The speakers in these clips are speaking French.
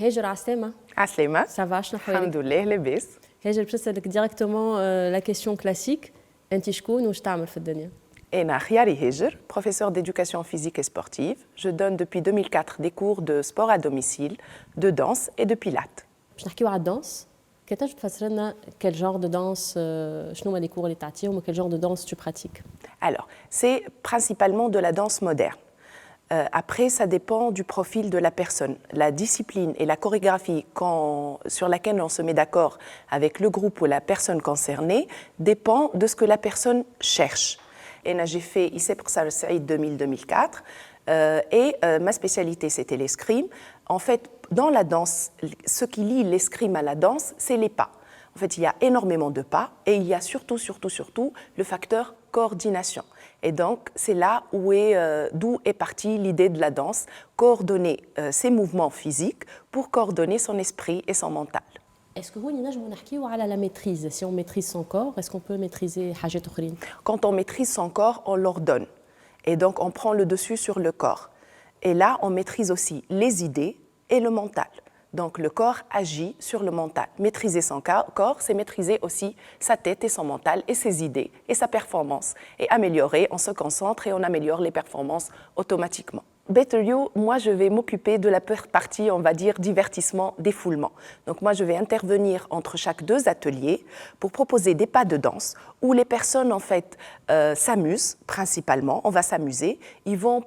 هاجر عسلامة. عسلامة. سافا شنو أحوالك؟ الحمد لله لاباس. هاجر باش نسألك ديريكتومون لا كيسيون كلاسيك، أنت شكون واش تعمل في الدنيا؟ Ena Khiari Heger, professeur d'éducation physique et sportive. Je donne depuis 2004 des cours de sport à domicile, de danse et de pilates. باش نحكيو على الدانس. كيفاش تفسر لنا quel genre de danse شنو هما لي كور اللي تعطيهم و quel genre de danse tu pratiques? Alors, c'est principalement de la danse moderne. Après, ça dépend du profil de la personne. La discipline et la chorégraphie sur laquelle on se met d'accord avec le groupe ou la personne concernée dépend de ce que la personne cherche. Et là, j'ai fait ICE pour ça le Saïd 2000-2004 et ma spécialité c'était l'escrime. En fait, dans la danse, ce qui lie l'escrime à la danse, c'est les pas. En fait, il y a énormément de pas et il y a surtout le facteur coordination. Et donc, c'est là d'où est partie l'idée de la danse, coordonner ses mouvements physiques pour coordonner son esprit et son mental. Est-ce que vous avez la maîtrise? Si on maîtrise son corps, est-ce qu'on peut maîtriser حاجات أخرين? Quand on maîtrise son corps, on l'ordonne. Et donc, on prend le dessus sur le corps. Et là, on maîtrise aussi les idées et le mental. Donc, le corps agit sur le mental. Maîtriser son corps, c'est maîtriser aussi sa tête et son mental et ses idées et sa performance. Et améliorer, on se concentre et on améliore les performances automatiquement. Better You, moi je vais m'occuper de la partie, on va dire, divertissement, défoulement. Donc moi je vais intervenir entre chaque deux ateliers pour proposer des pas de danse où les personnes en fait s'amusent principalement, on va s'amuser, ils vont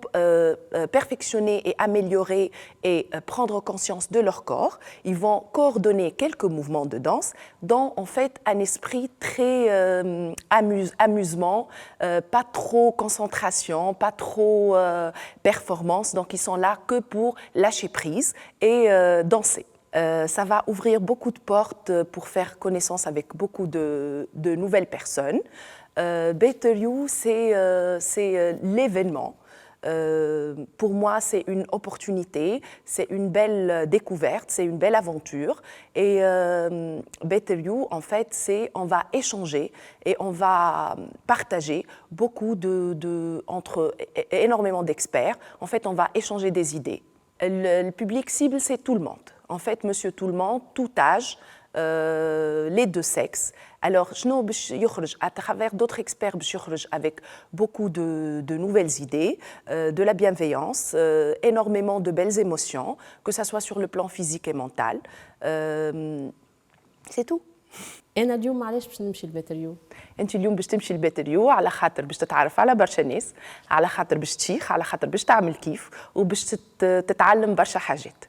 perfectionner et améliorer et prendre conscience de leur corps, ils vont coordonner quelques mouvements de danse dans en fait un esprit très amusement, pas trop concentration, pas trop performance. Donc, ils sont là que pour lâcher prise et danser. Ça va ouvrir beaucoup de portes pour faire connaissance avec beaucoup de nouvelles personnes. Better You, c'est l'événement. Pour moi, c'est une opportunité, c'est une belle découverte, c'est une belle aventure. Et Better You, en fait, on va échanger et on va partager beaucoup entre énormément d'experts. En fait, on va échanger des idées. Le public cible, c'est tout le monde. En fait, monsieur tout le monde, tout âge, les deux sexes. Alors, à travers d'autres experts, avec beaucoup de nouvelles idées, de la bienveillance, énormément de belles émotions, que ce soit sur le plan physique et mental. C'est tout. أنا اليوم علاش باش نمشي لبيتر يو؟ أنت اليوم باش تمشي لبيتر يو على خاطر باش تتعرف على برشا ناس، على خاطر باش تشيخ، على خاطر باش تعمل كيف وباش تتعلم برشا حاجات.